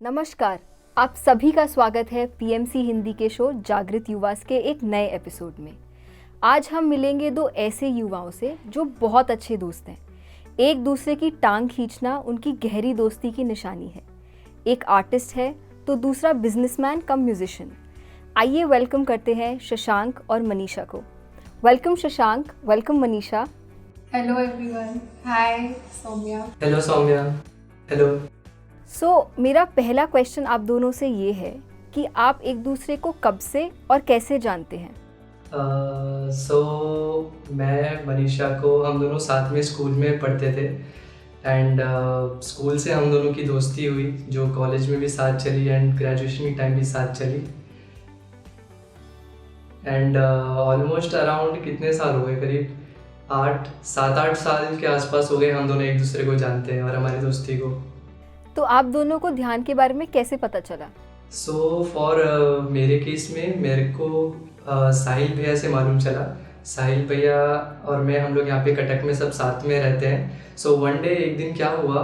नमस्कार, आप सभी का स्वागत है पीएमसी हिंदी के शो जागृत युवास के एक नए एपिसोड में। आज हम मिलेंगे दो ऐसे युवाओं से जो बहुत अच्छे दोस्त हैं। एक दूसरे की टांग खींचना उनकी गहरी दोस्ती की निशानी है। एक आर्टिस्ट है तो दूसरा बिजनेसमैन कम म्यूजिशियन। आइए वेलकम करते हैं शशांक और मनीषा को। Welcome Shashank, welcome Manisha. Hello everyone, hi Saumya. Hello Saumya. Hello. मेरा पहला क्वेश्चन आप दोनों से ये है कि आप एक दूसरे को कब से और कैसे जानते हैं? मैं मनीषा को, हम दोनों साथ में स्कूल में पढ़ते थे एंड स्कूल से हम दोनों की दोस्ती हुई जो कॉलेज में भी साथ चली एंड ग्रेजुएशन की टाइम भी साथ चली एंड ऑलमोस्ट अराउंड कितने साल हो गए, करीब 7-8 साल के आसपास हो गए हम दोनों एक दूसरे को जानते हैं और हमारी दोस्ती को। तो आप दोनों को ध्यान के बारे में कैसे पता चला? मेरे केस में मेरे को साहिल भैया से मालूम चला। साहिल भैया और मैं, हम लोग यहाँ पे कटक में सब साथ में रहते हैं। वन डे एक दिन क्या हुआ,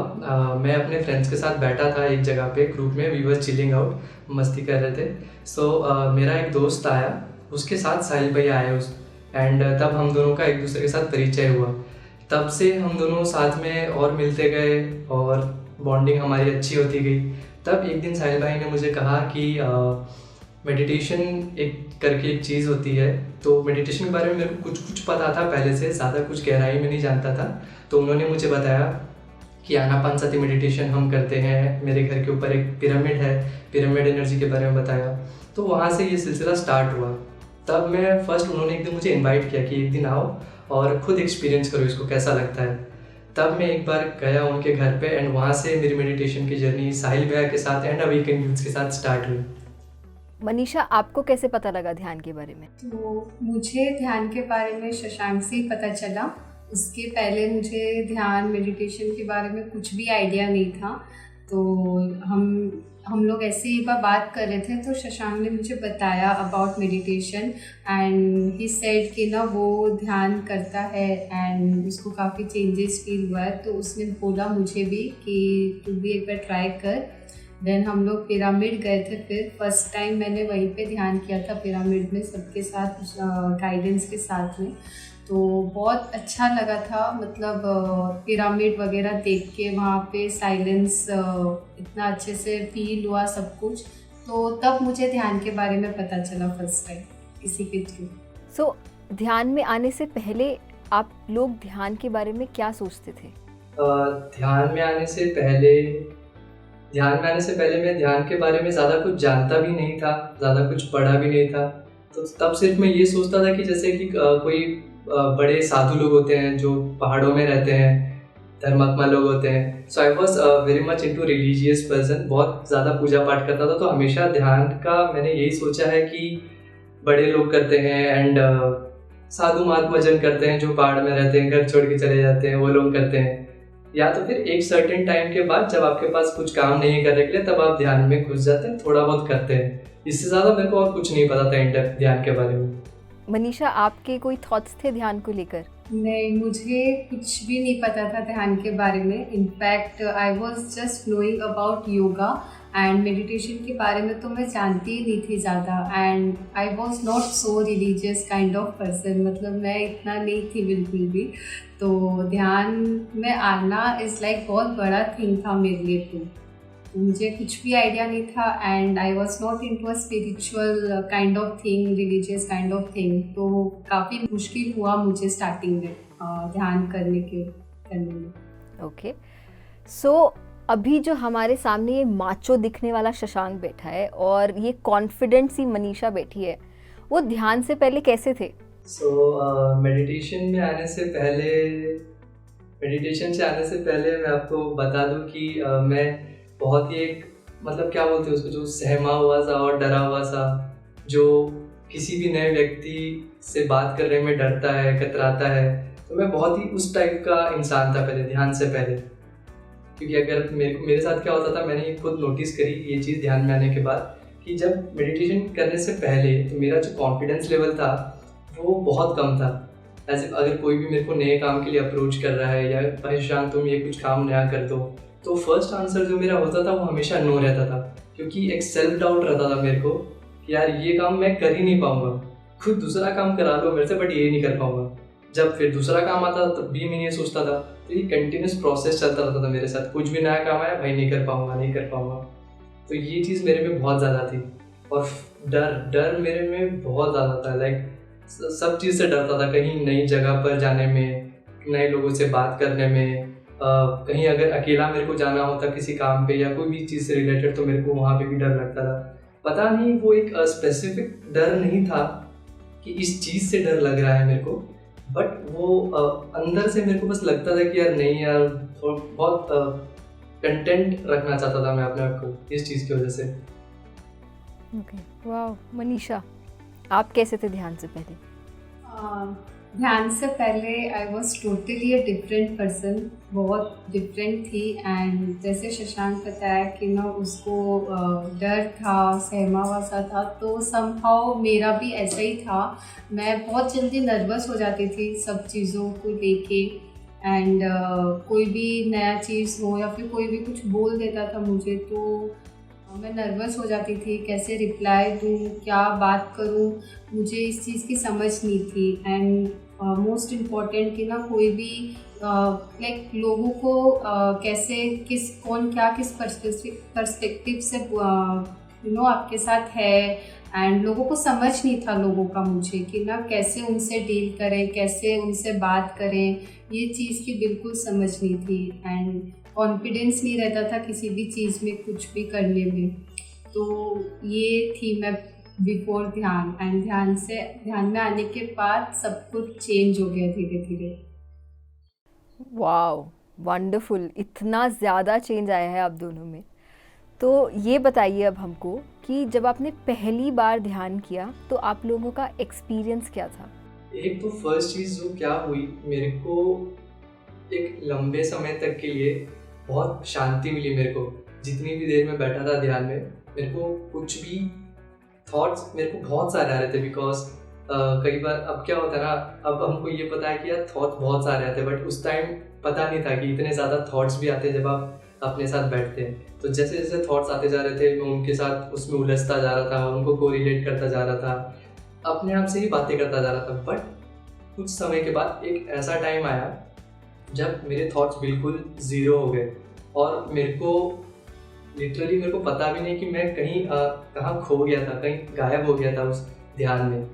मैं अपने फ्रेंड्स के साथ बैठा था एक जगह पे ग्रुप में, वी वर चिलिंग आउट, मस्ती कर रहे थे। मेरा एक दोस्त आया, उसके साथ साहिल भैया आए एंड तब हम दोनों का एक दूसरे के साथ परिचय हुआ। तब से हम दोनों साथ में और मिलते गए और बॉन्डिंग हमारी अच्छी होती गई। तब एक दिन साहिल भाई ने मुझे कहा कि मेडिटेशन एक चीज़ होती है। तो मेडिटेशन के बारे में मेरे को कुछ पता था पहले से, ज़्यादा कुछ गहराई में नहीं जानता था। तो उन्होंने मुझे बताया कि आनापानसती मेडिटेशन हम करते हैं। मेरे घर के ऊपर एक पिरामिड है, पिरामिड एनर्जी के बारे में बताया। तो वहाँ से ये सिलसिला स्टार्ट हुआ। तब मैं फर्स्ट, उन्होंने एक दिन मुझे इन्वाइट किया कि एक दिन आओ और ख़ुद एक्सपीरियंस करो इसको, कैसा लगता है। तब मैं एक बार गया उनके घर पे एंड वहाँ से मेरी मेडिटेशन की जर्नी साहिल भैया के साथ एंड अवेकन यूथ के साथ स्टार्ट हुई। मनीषा, आपको कैसे पता लगा ध्यान के बारे में? तो मुझे ध्यान के बारे में शशांक से ही पता चला। उसके पहले मुझे ध्यान मेडिटेशन के बारे में कुछ भी आइडिया नहीं था। तो हम लोग ऐसे ही बात कर रहे थे तो शशांक ने मुझे बताया about meditation and he said कि ना वो ध्यान करता है एंड उसको काफ़ी चेंजेस फील हुआ है। तो उसने बोला मुझे भी कि तू भी एक बार ट्राई कर। देन हम लोग पिरामिड गए थे। फिर फर्स्ट टाइम मैंने वहीं पे ध्यान किया था, पिरामिड में सबके साथ, गाइडेंस के साथ में। तो बहुत अच्छा लगा था, मतलब पिरामिड वगैरह देख के, वहाँ पे साइलेंस इतना अच्छे से फील हुआ सब कुछ। तो तब मुझे ध्यान के बारे में पता चला फर्स्ट टाइम किसी के थ्रू। ध्यान में आने से पहले आप लोग ध्यान के बारे में क्या सोचते थे? ध्यान में आने से पहले मैं ध्यान के बारे में ज़्यादा कुछ जानता भी नहीं था, ज़्यादा कुछ पढ़ा भी नहीं था। तो तब सिर्फ मैं ये सोचता था कि जैसे कि कोई बड़े साधु लोग होते हैं जो पहाड़ों में रहते हैं, धर्मात्मा लोग होते हैं। So I was very much into religious person, बहुत ज़्यादा पूजा पाठ करता था। तो हमेशा ध्यान का मैंने यही सोचा है कि बड़े लोग करते हैं एंड साधु महात्मा जन करते हैं जो पहाड़ में रहते हैं, घर छोड़ के चले जाते हैं, वो लोग करते हैं। या तो फिर एक सर्टेन टाइम के बाद जब आपके पास कुछ काम नहीं है करने के लिए, तब आप ध्यान में घुस जाते हैं, थोड़ा बहुत करते हैं। इससे ज़्यादा मेरे को और कुछ नहीं पता था इन डेप्थ ध्यान के बारे में। मनीषा, आपके कोई थॉट्स थे ध्यान को लेकर? नहीं, मुझे कुछ भी नहीं पता था ध्यान के बारे में। In fact I was just knowing about yoga and meditation के बारे में तो मैं जानती ही नहीं थी ज़्यादा। And I was not so religious kind of person, मतलब मैं इतना नहीं थी बिल्कुल भी। तो ध्यान में आना इज़ लाइक बहुत बड़ा थिंग था मेरे लिए। तो मुझे कुछ भी आइडिया नहीं था and I was not into a spiritual kind of thing, religious kind of thing. तो काफ़ी मुश्किल हुआ मुझे स्टार्टिंग में ध्यान करने में। ओके, अभी जो हमारे सामने ये माचो दिखने वाला शशांक बैठा है और ये कॉन्फिडेंट सी मनीषा बैठी है, वो ध्यान से पहले कैसे थे? मेडिटेशन से आने से पहले मैं आपको बता दूं कि मैं बहुत ही एक, मतलब क्या बोलते हैं उसको, जो सहमा हुआ सा और डरा हुआ सा, जो किसी भी नए व्यक्ति से बात करने में डरता है, कतराता है। तो मैं बहुत ही उस टाइप का इंसान था पहले, ध्यान से पहले। क्योंकि अगर मेरे साथ क्या होता था, मैंने ये खुद नोटिस करी ये चीज़ ध्यान में आने के बाद, कि जब मेडिटेशन करने से पहले तो मेरा जो कॉन्फिडेंस लेवल था वो बहुत कम था। ऐसे अगर कोई भी मेरे को नए काम के लिए अप्रोच कर रहा है या परेशान, तुम ये कुछ काम नया कर दो, तो फर्स्ट आंसर जो मेरा होता था वो हमेशा नो रहता था, क्योंकि एक सेल्फ डाउट रहता था मेरे को कि यार ये काम मैं कर ही नहीं पाऊँगा, खुद दूसरा काम करा लो मेरे से बट ये नहीं कर पाऊँगा। जब फिर दूसरा काम आता तब भी मैं ये सोचता था, तो ये कंटिन्यूस प्रोसेस चलता रहता था मेरे साथ, कुछ भी नया काम आया भाई नहीं कर पाऊँगा नहीं कर पाऊँगा। तो ये चीज़ मेरे में बहुत ज़्यादा थी। और डर डर मेरे में बहुत ज़्यादा था, लाइक सब चीज़ से डरता था, कहीं नई जगह पर जाने में, नए लोगों से बात करने में, कहीं अगर अकेला मेरे को जाना होता किसी काम पे या कोई भी चीज़ से रिलेटेड तो मेरे को वहाँ पे भी डर लगता था। पता नहीं वो एक स्पेसिफिक डर नहीं था कि इस चीज़ से डर लग रहा है मेरे को, बट वो अंदर से मेरे को बस लगता था कि यार नहीं यार, बहुत कंटेंट रखना चाहता था मैं अपने आप को इस चीज़ की वजह से। ओके, वाह। मनीषा, आप कैसे थे ध्यान से पहले? ध्यान से पहले I was totally a different person, बहुत डिफरेंट थी। एंड जैसे शशांक बताया कि ना उसको डर था, सहमा हुआ सा था, तो समहाउ मेरा भी ऐसा ही था। मैं बहुत जल्दी नर्वस हो जाती थी सब चीज़ों को लेके। एंड कोई भी नया चीज़ हो या फिर कोई भी कुछ बोल देता था मुझे तो मैं नर्वस हो जाती थी, कैसे रिप्लाई दूँ, क्या बात करूँ, मुझे इस चीज़ की समझ नहीं थी। एंड मोस्ट इम्पॉर्टेंट कि ना कोई भी लाइक लोगों को कैसे कौन क्या किस पर्सपेक्टिव से आपके साथ है, एंड लोगों को समझ नहीं था लोगों का मुझे कि ना कैसे उनसे डील करें, कैसे उनसे बात करें, ये चीज़ की बिल्कुल समझ नहीं थी। एंड कॉन्फिडेंस नहीं रहता था किसी भी चीज़ में, कुछ भी करने में। तो ये थी मैं बिफोर ध्यान। एंड ध्यान में आने के बाद सब कुछ चेंज हो गया धीरे धीरे। Wow, wonderful. इतना ज़्यादा चेंज आया है आप दोनों में। तो ये बताइए अब हमको कि जब आपने पहली बार ध्यान किया तो आप लोगों का एक्सपीरियंस क्या था? एक तो फर्स्ट चीज़ जो क्या हुई, मेरे को एक लंबे समय तक के लिए बहुत शांति मिली। मेरे को जितनी भी देर में बैठा था ध्यान में, मेरे को कुछ भी थॉट्स मेरे को बहुत सारे आ रहे थे। बिकॉज कई बार अब क्या होता है ना, अब हमको ये पता है कि यार थॉट्स बहुत सारे आते हैं, बट उस टाइम पता नहीं था कि इतने ज़्यादा थॉट्स भी आते हैं जब आप अपने साथ बैठते हैं। तो जैसे जैसे थॉट्स आते जा रहे थे, मैं उनके साथ उसमें उलझता जा रहा था, उनको कोरिलेट करता जा रहा था, अपने आप से ही बातें करता जा रहा था। बट कुछ समय के बाद एक ऐसा टाइम आया जब मेरे थॉट्स बिल्कुल ज़ीरो हो गए और मेरे को लिटरली मेरे को पता भी नहीं कि मैं कहीं कहाँ खो गया था, कहीं गायब हो गया था उस ध्यान में।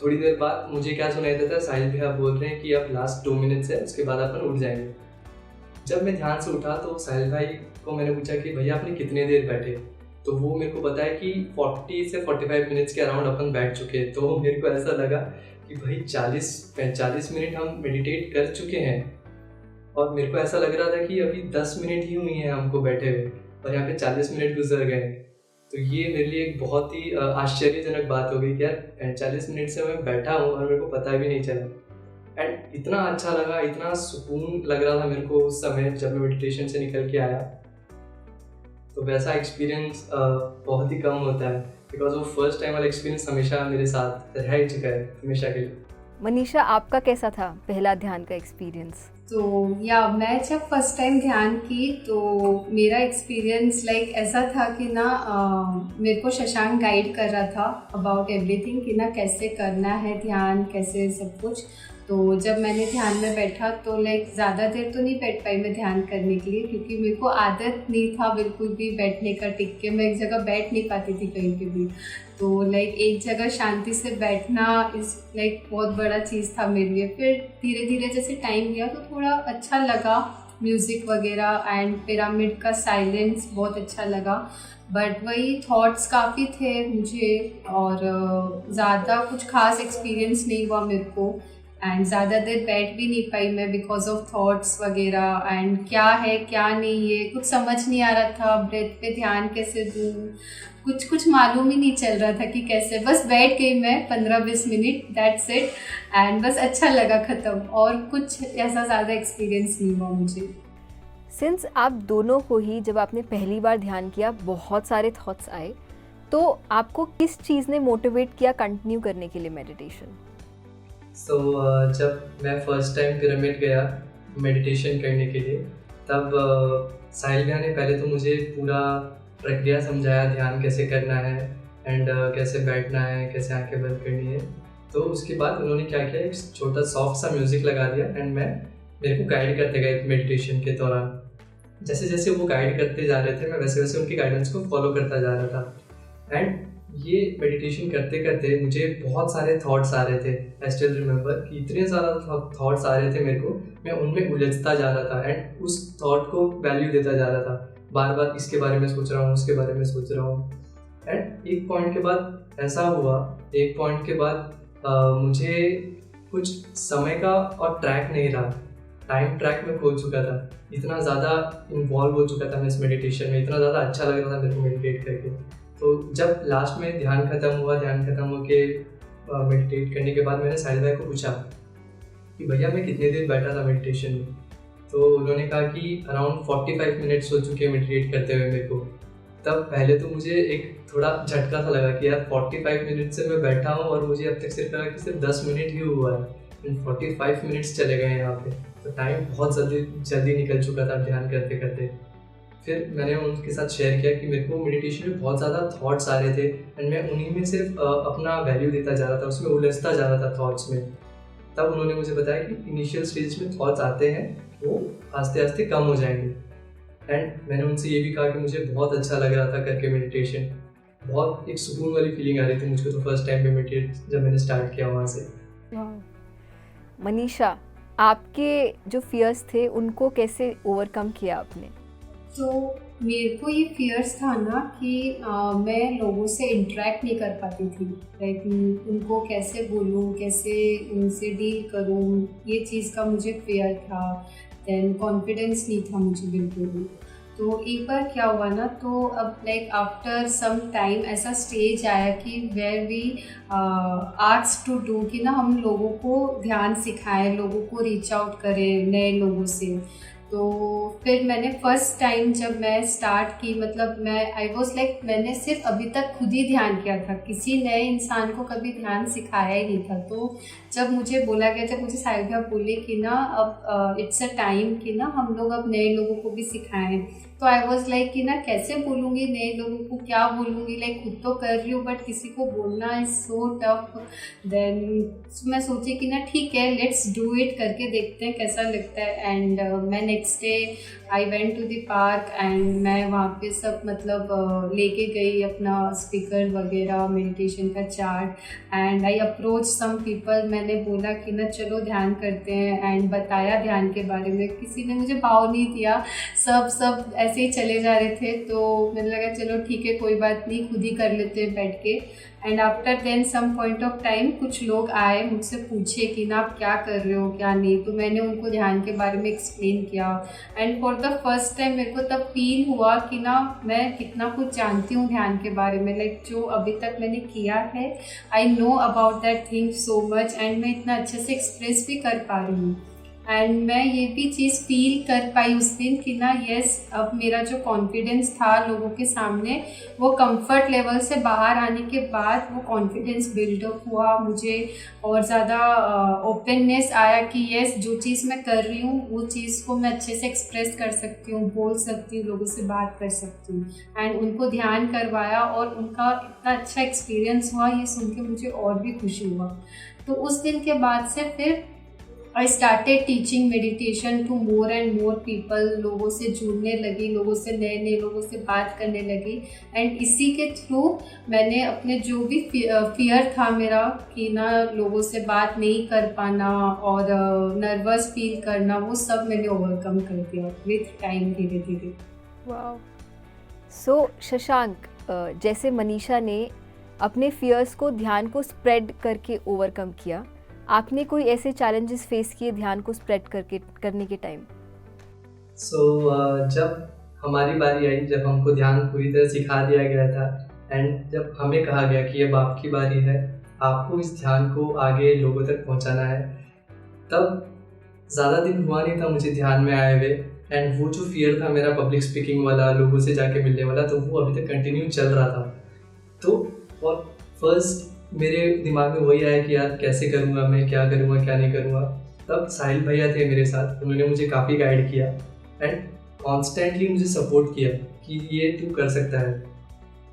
थोड़ी देर बाद मुझे क्या सुनाई देता, साहिल भैया बोल रहे हैं कि अब लास्ट 2 मिनट्स है, उसके बाद अपन उठ जाएंगे। जब मैं ध्यान से उठा तो साहिल भाई को मैंने पूछा कि भैया आपने कितने देर बैठे, तो वो मेरे को बताया कि 40 से 45 मिनट्स के अराउंड अपन बैठ चुके। तो मेरे को ऐसा लगा कि भाई 40-45 मिनट हम मेडिटेट कर चुके हैं, और मेरे को ऐसा लग रहा था कि अभी 10 मिनट ही हुई हैं हमको बैठे हुए और यहाँ पे 40 मिनट गुजर गए। तो ये मेरे लिए एक बहुत ही आश्चर्यजनक बात हो गई कि यार 45 मिनट से मैं बैठा हूँ और मेरे को पता भी नहीं चला। एंड इतना अच्छा लगा, इतना सुकून लग रहा था मेरे को उस समय जब मैं मेडिटेशन से निकल के आया। तो वैसा एक्सपीरियंस बहुत ही कम होता है, बिकॉज वो फर्स्ट टाइम वाला एक्सपीरियंस हमेशा मेरे साथ रह ही चुका है हमेशा के लिए। मनीषा, आपका कैसा था पहला ध्यान का एक्सपीरियंस? तो मैं जब फर्स्ट टाइम ध्यान की तो मेरा एक्सपीरियंस लाइक ऐसा था कि ना मेरे को शशांक गाइड कर रहा था अबाउट एवरीथिंग कि ना कैसे करना है ध्यान, कैसे सब कुछ। तो जब मैंने ध्यान में बैठा तो लाइक ज़्यादा देर तो नहीं बैठ पाई मैं ध्यान करने के लिए, क्योंकि मेरे को आदत नहीं था बिल्कुल भी बैठने का, टिक के मैं एक जगह बैठ नहीं पाती थी कहीं पे भी। तो लाइक एक जगह शांति से बैठना इस लाइक बहुत बड़ा चीज़ था मेरे लिए। फिर धीरे धीरे जैसे टाइम गया तो थोड़ा अच्छा लगा, म्यूज़िक वगैरह एंड पिरामिड का साइलेंस बहुत अच्छा लगा। बट वही थॉट्स काफ़ी थे मुझे और ज़्यादा कुछ खास एक्सपीरियंस नहीं हुआ मेरे को। एंड ज़्यादा देर बैठ भी नहीं पाई मैं बिकॉज ऑफ थॉट्स वगैरह। एंड क्या है क्या नहीं है कुछ समझ नहीं आ रहा था, ब्रेथ पे ध्यान कैसे दूँ, कुछ मालूम ही नहीं चल रहा था कि कैसे। बस बैठ गई मैं 15-20 मिनट, दैट्स इट। एंड बस अच्छा लगा, ख़त्म। और कुछ ऐसा ज़्यादा एक्सपीरियंस नहीं हुआ मुझे। सिंस आप दोनों को ही जब आपने पहली बार ध्यान किया बहुत सारे थॉट्स आए, तो आपको किस चीज़ ने मोटिवेट किया कंटिन्यू करने के लिए मेडिटेशन? जब मैं फर्स्ट टाइम पिरामिड गया मेडिटेशन करने के लिए, तब साहिल भैया ने पहले तो मुझे पूरा प्रक्रिया समझाया, ध्यान कैसे करना है एंड कैसे बैठना है, कैसे आंखें बंद करनी है। तो उसके बाद उन्होंने क्या किया, एक छोटा सॉफ्ट सा म्यूज़िक लगा दिया एंड मेरे को गाइड करते गए मेडिटेशन के दौरान। जैसे जैसे वो गाइड करते जा रहे थे मैं वैसे वैसे उनकी गाइडेंस को फॉलो करता जा रहा था। एंड ये मेडिटेशन करते करते मुझे बहुत सारे थॉट्स आ रहे थे। आई स्टिल रिमेंबर कि इतने ज़्यादा थॉट्स आ रहे थे मेरे को, मैं उनमें उलझता जा रहा था एंड उस थॉट को वैल्यू देता जा रहा था। बार बार इसके बारे में सोच रहा हूँ, उसके बारे में सोच रहा हूँ। एंड एक पॉइंट के बाद ऐसा हुआ, एक पॉइंट के बाद मुझे कुछ समय का और ट्रैक नहीं रहा, टाइम ट्रैक में खो चुका था। इतना ज़्यादा इन्वॉल्व हो चुका था मैं इस मेडिटेशन में, इतना ज़्यादा अच्छा लग रहा था मेरे को मेडिटेट करके। तो जब लास्ट में ध्यान खत्म होके मेडिटेट करने के बाद मैंने साहिल भाई को पूछा कि भैया मैं कितने देर बैठा था मेडिटेशन में। तो उन्होंने कहा कि अराउंड 45 मिनट्स हो चुके हैं मेडिटेट करते हुए मेरे को। तब पहले तो मुझे एक थोड़ा झटका सा लगा कि यार 45 मिनट से मैं बैठा हूँ और मुझे अब तक सिर्फ लगा कि सिर्फ 10 मिनट ही हुआ है एंड 45 मिनट्स चले गए यहाँ पे। तो टाइम बहुत जल्दी निकल चुका था ध्यान करते करते। फिर मैंने उनके साथ शेयर किया कि मेरे को मेडिटेशन में बहुत ज़्यादा थॉट्स आ रहे थे एंड मैं उन्हीं में सिर्फ अपना वैल्यू देता जा रहा था, उसमें उलझता जा रहा था थॉट्स में। तब उन्होंने मुझे बताया कि इनिशियल स्टेज में थॉट्स आते हैं वो आस्ते आस्ते कम हो जाएंगे। एंड मैंने उनसे ये भी कहा कि मुझे बहुत अच्छा लग रहा था करके मेडिटेशन, बहुत एक सुकून वाली फीलिंग आ रही थी मुझको तो फर्स्ट टाइम पे मेडिटेट जब मैंने स्टार्ट किया वहाँ से। मनीषा, आपके जो फियर्स थे उनको कैसे ओवरकम किया आपने? तो मेरे को ये फियर्स था ना कि मैं लोगों से इंटरेक्ट नहीं कर पाती थी, लाइक उनको कैसे बोलूँ, कैसे उनसे डील करूँ, ये चीज़ का मुझे फियर था। देन कॉन्फिडेंस नहीं था मुझे बिल्कुल भी। तो एक बार क्या हुआ ना, तो अब लाइक आफ्टर सम टाइम ऐसा स्टेज आया कि where we asked to do कि ना हम लोगों को ध्यान सिखाएं, लोगों को रीच आउट करें नए लोगों से। तो फिर मैंने फर्स्ट टाइम जब मैं स्टार्ट की, मतलब मैं आई वॉज लाइक मैंने सिर्फ अभी तक खुद ही ध्यान किया था, किसी नए इंसान को कभी ध्यान सिखाया ही नहीं था। तो जब मुझे बोला गया, जब मुझे साहिल भैया बोले कि ना अब इट्स अ टाइम कि ना हम लोग अब नए लोगों को भी सिखाएं, तो आई वॉज लाइक कि ना कैसे बोलूँगी नए लोगों को, क्या बोलूँगी, लाइक खुद तो कर रही हूँ बट किसी को बोलना इज़ सो टफ। देन मैं सोची कि ना ठीक है, लेट्स डू इट, करके देखते हैं कैसा लगता है। एंड मैं next day I went to the park and मैं वहाँ पे सब मतलब लेके गई अपना स्पीकर वगैरह, मेडिटेशन का chart, and I approach some people. मैंने बोला कि ना चलो ध्यान करते हैं एंड बताया ध्यान के बारे में। किसी ने मुझे भाव नहीं दिया, सब ऐसे ही चले जा रहे थे। तो मैंने लगा चलो ठीक है, कोई बात नहीं, खुद ही कर लेते हैं बैठ के। And after then some point of time कुछ लोग आए, मुझसे पूछे कि ना आप क्या कर रहे हो क्या नहीं। तो मैंने उनको ध्यान के बारे में एक्सप्लेन किया and for the first time मेरे को तब फील हुआ कि ना मैं कितना कुछ जानती हूँ ध्यान के बारे में, लाइक जो अभी तक मैंने किया है, I know about that thing so much and मैं इतना अच्छे से एक्सप्रेस भी कर पा रही हूँ। एंड मैं ये भी चीज़ फील कर पाई उस दिन कि ना यस, अब मेरा जो कॉन्फिडेंस था लोगों के सामने, वो कंफर्ट लेवल से बाहर आने के बाद वो कॉन्फिडेंस बिल्डअप हुआ मुझे, और ज़्यादा ओपननेस आया कि यस, जो चीज़ मैं कर रही हूँ वो चीज़ को मैं अच्छे से एक्सप्रेस कर सकती हूँ, बोल सकती हूँ, लोगों से बात कर सकती हूँ। एंड उनको ध्यान करवाया और उनका इतना अच्छा एक्सपीरियंस हुआ, ये सुन के मुझे और भी खुशी हुआ। तो उस दिन के बाद से फिर I started teaching meditation to more and more people, लोगों से जुड़ने लगी, लोगों से नए लोगों से बात करने लगी। एंड इसी के थ्रू मैंने अपने जो भी फियर था मेरा कि ना लोगों से बात नहीं कर पाना और नर्वस फील करना, वो सब मैंने ओवरकम कर दिया विथ टाइम, धीरे धीरे। वाओ। सो शशांक, जैसे मनीषा ने अपने फियर्स को, ध्यान को स्प्रेड करके ओवरकम किया, आपने कोई ऐसे चैलेंजेस फेस किए ध्यान को स्प्रेड करने के टाइम? जब हमारी बारी आई, जब हमको ध्यान पूरी तरह सिखा दिया गया था एंड जब हमें कहा गया कि अब आपकी बारी है, आपको इस ध्यान को आगे लोगों तक पहुंचाना है, तब ज़्यादा दिन हुआ नहीं था मुझे ध्यान में आए हुए। एंड वो जो फियर था मेरा पब्लिक स्पीकिंग वाला, लोगों से जाके मिलने वाला, तो वो अभी तक कंटिन्यू चल रहा था। तो और फर्स्ट मेरे दिमाग में वही आया कि यार कैसे करूँगा मैं, क्या करूँगा क्या नहीं करूँगा। तब साहिल भैया थे मेरे साथ, उन्होंने मुझे काफ़ी गाइड किया एंड कॉन्स्टेंटली मुझे सपोर्ट किया कि ये तू कर सकता है,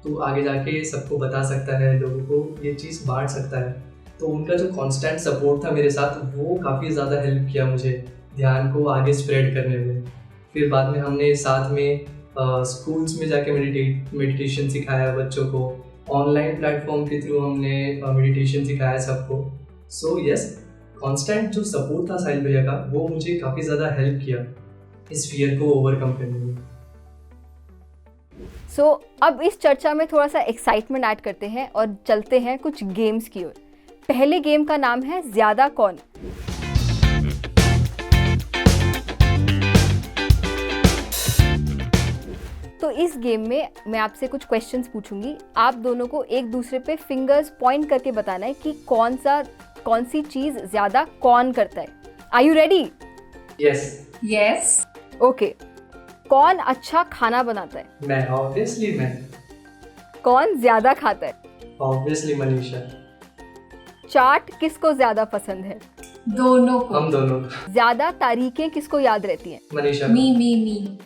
तू आगे जाके सबको बता सकता है, लोगों को ये चीज़ बांट सकता है। तो उनका जो कांस्टेंट सपोर्ट था मेरे साथ, वो काफ़ी ज़्यादा हेल्प किया मुझे ध्यान को आगे स्प्रेड करने में। फिर बाद में हमने साथ में स्कूल्स में जाके मेडिटेशन सिखाया बच्चों को, ऑनलाइन प्लेटफॉर्म के थ्रू हमने मेडिटेशन सिखाया सबको। सो यस, कांस्टेंट जो सपोर्ट था साहिल भैया का, वो मुझे काफ़ी ज़्यादा हेल्प किया इस फियर को ओवरकम करने में। सो अब इस चर्चा में थोड़ा सा एक्साइटमेंट ऐड करते हैं और चलते हैं कुछ गेम्स की ओर। पहले गेम का नाम है ज्यादा कौन। तो इस गेम में मैं आपसे कुछ क्वेश्चंस पूछूंगी, आप दोनों को एक दूसरे पे फिंगर्स पॉइंट करके बताना है कि कौन सी चीज ज्यादा कौन करता है। Are you ready? Yes. Yes. Okay. कौन अच्छा खाना बनाता है? मैं, ऑब्वियसली मैं। कौन ज्यादा खाता है? ऑब्वियसली मनीषा। चाट किसको ज्यादा पसंद है? दोनों को। हम दोनों। ज्यादा तारीखें किसको याद रहती हैं? मनीषा। मी।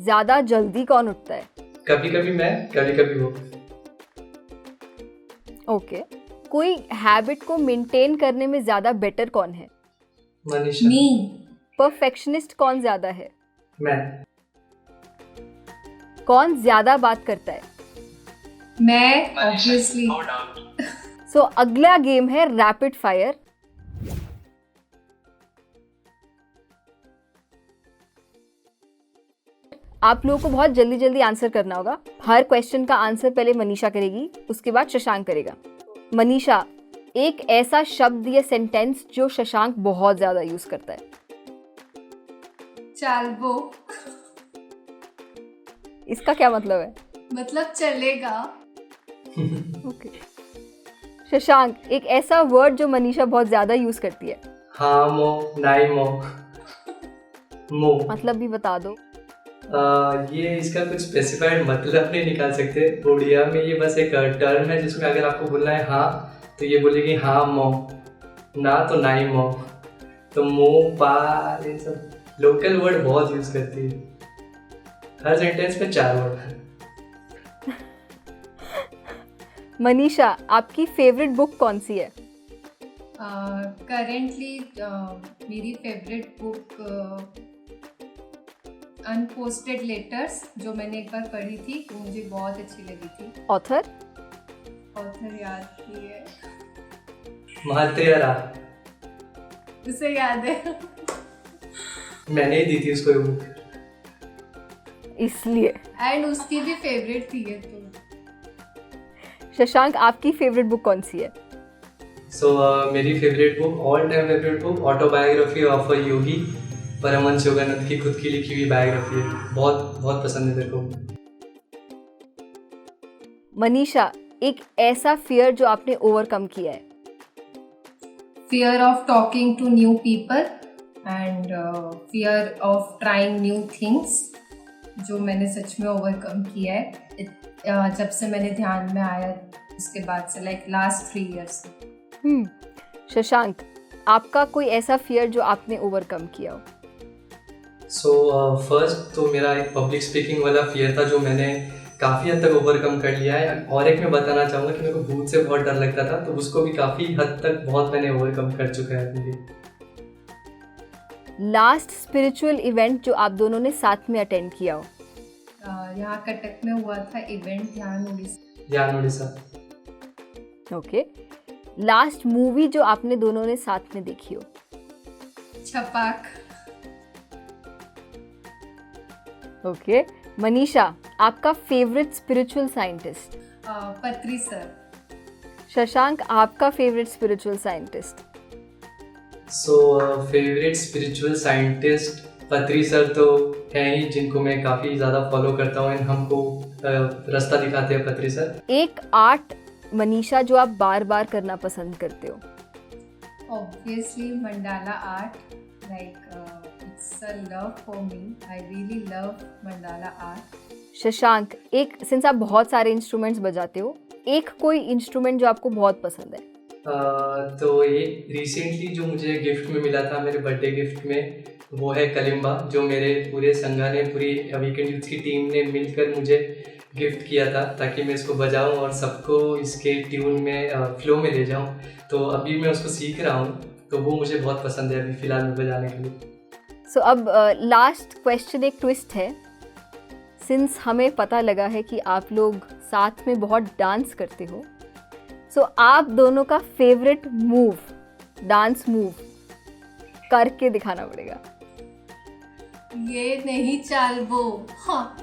ज्यादा जल्दी कौन उठता है? कभी कभी मैं, कभी कभी वो। ओके। कोई हैबिट को मेंटेन करने में ज्यादा बेटर कौन है? मनीषा। मी। परफेक्शनिस्ट कौन ज्यादा है? मैं। कौन ज्यादा बात करता है? मैं, ऑब्वियसली। सो अगला गेम है रैपिड फायर। आप लोगों को बहुत जल्दी जल्दी आंसर करना होगा। हर क्वेश्चन का आंसर पहले मनीषा करेगी, उसके बाद शशांक करेगा। मनीषा, एक ऐसा शब्द या सेंटेंस जो शशांक बहुत ज्यादा यूज करता है। चालबो। इसका क्या मतलब है? मतलब चलेगा। ओके। शशांक, एक ऐसा वर्ड जो मनीषा बहुत ज्यादा यूज करती है। हाँ मो, नाई मो। मो मतलब भी बता दो। ये इसका कुछ स्पेसिफाइड मतलब नहीं निकाल सकते। उड़िया में ये बस एक टर्म है जिसमें अगर आपको बोलना है हाँ, तो ये बोलेगी हाँ मो, ना तो नाई मो। तो मो, पा, ये सब लोकल वर्ड बहुत यूज करती है। हर सेंटेंस में 4 वर्ड। मनीषा, आपकी फेवरेट बुक कौन सी है? करेंटली मेरी फेवरेट बुक अनपोस्टेड लेटर्स, जो मैंने एक बार पढ़ी थी, वो मुझे बहुत अच्छी लगी थी। ऑथर याद नहीं है। महात्रेयरा। उसे याद है। मैंने ही दी थी उसको ये बुक। इसलिए। एंड उसकी भी फेवरेट थी ये तो। शशांक, आपकी फेवरेट बुक कौन सी है? मेरी favourite book, all time favourite book, autobiography of a yogi, Paramahansa Yogananda की खुद की लिखी हुई बायोग्राफी है। बहुत बहुत पसंद है मेरे को। मनीषा, एक ऐसा फियर जो आपने ओवरकम किया है। Fear of talking to new people and fear of trying new things, जो मैंने सच में ओवरकम किया है जब से मैंने ध्यान में आया, उसके बाद से लाइक लास्ट 3 years। शशांक, आपका कोई ऐसा फियर जो आपने ओवरकम किया हो? फर्स्ट तो मेरा एक पब्लिक स्पीकिंग वाला फियर था जो मैंने काफ़ी हद तक ओवरकम कर लिया है। और एक मैं बताना चाहूँगा कि मेरे को भूत से बहुत डर लगता था, तो उसको भी काफ़ी हद तक बहुत मैंने ओवरकम कर चुका है अभी। लास्ट स्पिरिचुअल इवेंट जो आप दोनों ने साथ में अटेंड किया हो? यहाँ कटक में हुआ था इवेंट, ध्यान उड़ीसा। ओके। लास्ट मूवी जो आपने दोनों ने साथ में देखी हो? छपाक। ओके। मनीषा, आपका फेवरेट स्पिरिचुअल साइंटिस्ट? पत्री सर। शशांक, आपका favourite spiritual scientist? Favourite spiritual scientist पत्री सर तो हैं ही, जिनको मैं काफ़ी ज़्यादा फॉलो करता हूँ। हमको रास्ता दिखाते हैं पत्री सर। एक आर्ट मनीषा जो आप बार बार करना पसंद करते हो? Obviously mandala art, like it's a love for me. I really love mandala art. Shashank, since आप बहुत सारे इंस्ट्रूमेंट्स बजाते हो, एक कोई इंस्ट्रूमेंट जो आपको बहुत पसंद है? तो ये रिसेंटली जो मुझे गिफ्ट में मिला था, मेरे बर्थडे गिफ्ट में, वो है कलिम्बा, जो मेरे पूरे संघा ने, पूरी वीकेंड यूथ की टीम ने मिलकर मुझे गिफ्ट किया था ताकि मैं इसको बजाऊं और सबको इसके ट्यून में फ्लो में ले जाऊं। तो अभी मैं उसको सीख रहा हूं, तो वो मुझे बहुत पसंद है अभी फ़िलहाल में बजाने के लिए। सो अब लास्ट क्वेश्चन एक ट्विस्ट है। सिंस हमें पता लगा है कि आप लोग साथ में बहुत डांस करते हो, सो आप दोनों का फेवरेट मूव, डांस मूव करके दिखाना पड़ेगा। ये नहीं चाल वो, हाँ।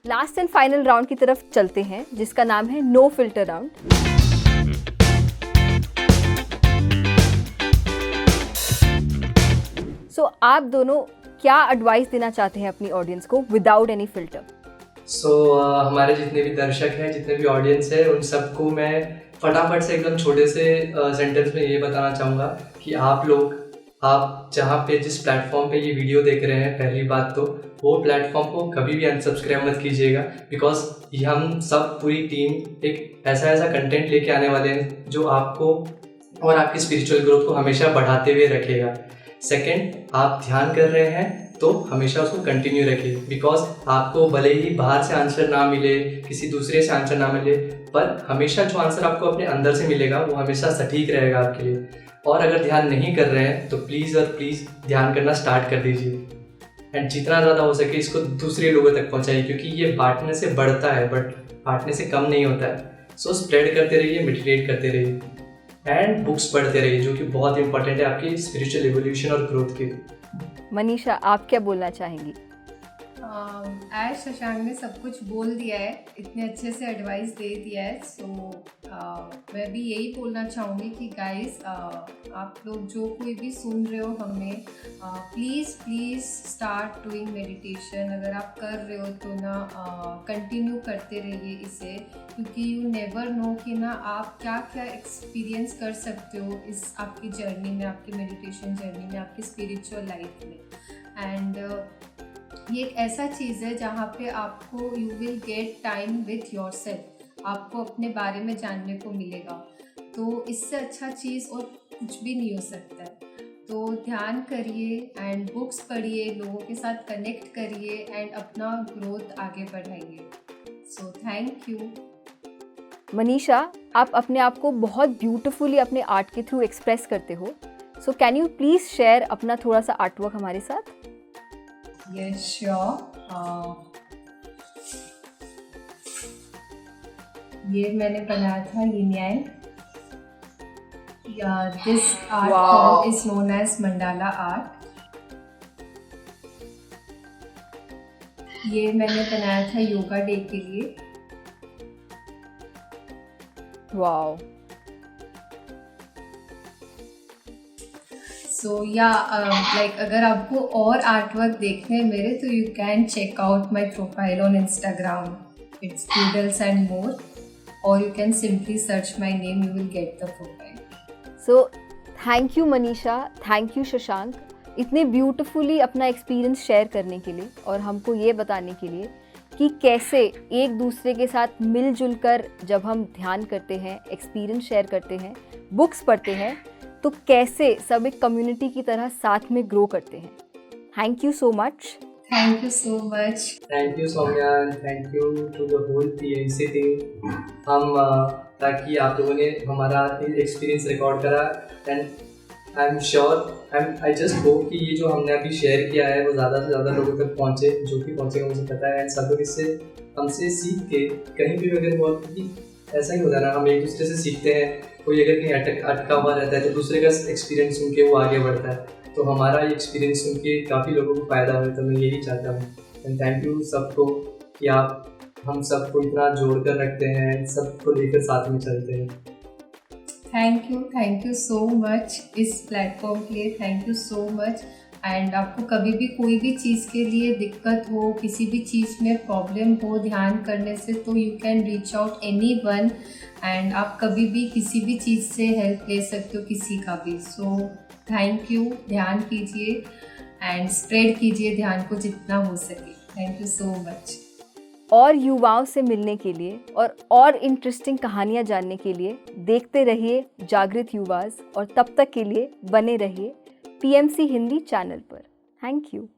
लास्ट एंड फाइनल राउंड की तरफ चलते हैं, जिसका नाम है नो फिल्टर राउंड। सो आप दोनों क्या एडवाइस देना चाहते हैं अपनी ऑडियंस को विदाउट एनी फिल्टर? हमारे जितने भी दर्शक हैं, जितने भी ऑडियंस है, उन सबको मैं फटाफट से एकदम छोटे से सेंटेंस में ये बताना चाहूँगा कि आप जहाँ पे जिस प्लेटफॉर्म पे ये वीडियो देख रहे हैं, पहली बात तो वो प्लेटफॉर्म को कभी भी अनसब्सक्राइब मत कीजिएगा, बिकॉज ये हम सब पूरी टीम एक ऐसा कंटेंट लेके आने वाले हैं जो आपको और आपकी स्पिरिचुअल ग्रोथ को हमेशा बढ़ाते हुए रखेगा। सेकंड, आप ध्यान कर रहे हैं तो हमेशा उसको कंटिन्यू रखिए, बिकॉज आपको भले ही बाहर से आंसर ना मिले, किसी दूसरे से आंसर ना मिले, पर हमेशा जो आंसर आपको अपने अंदर से मिलेगा वो हमेशा सटीक रहेगा आपके लिए। और अगर ध्यान नहीं कर रहे हैं तो प्लीज़ और प्लीज़ ध्यान करना स्टार्ट कर दीजिए, एंड जितना ज़्यादा हो सके इसको दूसरे लोगों तक पहुंचाइए, क्योंकि ये बांटने से बढ़ता है बट बांटने से कम नहीं होता है। सो स्प्रेड करते रहिए, मेडिटेट करते रहिए एंड बुक्स पढ़ते रहिए, जो कि बहुत इंपॉर्टेंट है आपकी स्पिरिचुअल एवोल्यूशन और ग्रोथ के लिए। मनीषा, आप क्या बोलना चाहेंगी? आज शशांक ने सब कुछ बोल दिया है, इतने अच्छे से एडवाइस दे दिया है। सो मैं भी यही बोलना चाहूँगी कि गाइस, आप लोग जो कोई भी सुन रहे हो हमें, प्लीज़ स्टार्ट डूइंग मेडिटेशन। अगर आप कर रहे हो तो ना कंटिन्यू करते रहिए इसे, क्योंकि यू नेवर नो कि ना आप क्या क्या एक्सपीरियंस कर सकते हो इस आपकी जर्नी में, आपकी मेडिटेशन जर्नी में, आपकी स्पिरिचुअल लाइफ में। एंड ये एक ऐसा चीज़ है जहाँ पे आपको you will get time with yourself, आपको अपने बारे में जानने को मिलेगा। तो इससे अच्छा चीज़ और कुछ भी नहीं हो सकता है। तो ध्यान करिए एंड बुक्स पढ़िए, लोगों के साथ कनेक्ट करिए एंड अपना ग्रोथ आगे बढ़ाइए। सो थैंक यू। मनीषा, आप अपने आप को बहुत ब्यूटीफुली अपने आर्ट के थ्रू एक्सप्रेस करते हो, so can you please share अपना थोड़ा सा आर्टवर्क हमारे साथ? Yes, sure. ये मैंने बनाया था yin yang. This art form is known as mandala art. ये मैंने बनाया था योगा डे के लिए। वाओ। सो लाइक अगर आपको और आर्ट वर्क देखने हैं मेरे, तो you can check out my profile on Instagram, it's doodles and more, और you can simply search my name, you will get the profile. So thank you Manisha, thank you Shashank, इतने beautifully अपना experience share करने के लिए और हमको ये बताने के लिए कि कैसे एक दूसरे के साथ मिलजुल कर जब हम ध्यान करते हैं, एक्सपीरियंस शेयर करते हैं, बुक्स पढ़ते हैं, तो कैसे सब एक कम्युनिटी की तरह साथ में ग्रो करते हैं। Thank you so much. Thank you so much. Thank you Saumya, thank you to the whole PMC team. हम ताकि आप लोगों ने हमारा एक्सपीरियंस रिकॉर्ड करा, and I am sure, I just hope कि ये जो हमने अभी शेयर किया है वो ज़्यादा से ज़्यादा लोगों तक पहुँचे, जो कि पहुँचेगा मुझे पता है। एंड सब लोग इससे हमसे सीख के कहीं भी अगर हुआ, क्योंकि ऐसा ही होता है ना, हम एक दूसरे से सीखते हैं। कोई अगर कहीं अटका हुआ रहता है तो दूसरे का एक्सपीरियंस सुन के वो आगे बढ़ता है। तो हमारा ये एक्सपीरियंस सुन के काफ़ी लोगों को फ़ायदा हो, तो मैं यही चाहता हूँ। एंड थैंक यू सबको कि आप हम सबको इतना जोड़ कर रखते हैं, सबको लेकर साथ में चलते हैं। थैंक यू सो मच इस प्लेटफॉर्म के लिए, thank you so much. And आपको कभी भी कोई भी चीज़ के लिए दिक्कत हो, किसी भी चीज़ में प्रॉब्लम हो ध्यान करने से, तो you can reach out anyone, and आप कभी भी किसी भी चीज़ से हेल्प ले सकते हो, किसी का भी। सो थैंक यू। ध्यान कीजिए एंड स्प्रेड कीजिए ध्यान को जितना हो सके। Thank you so much. और युवाओं से मिलने के लिए और इंटरेस्टिंग कहानियाँ जानने के लिए देखते रहिए जागृत युवास, और तब तक के लिए बने रहिए PMC हिंदी चैनल पर। Thank you.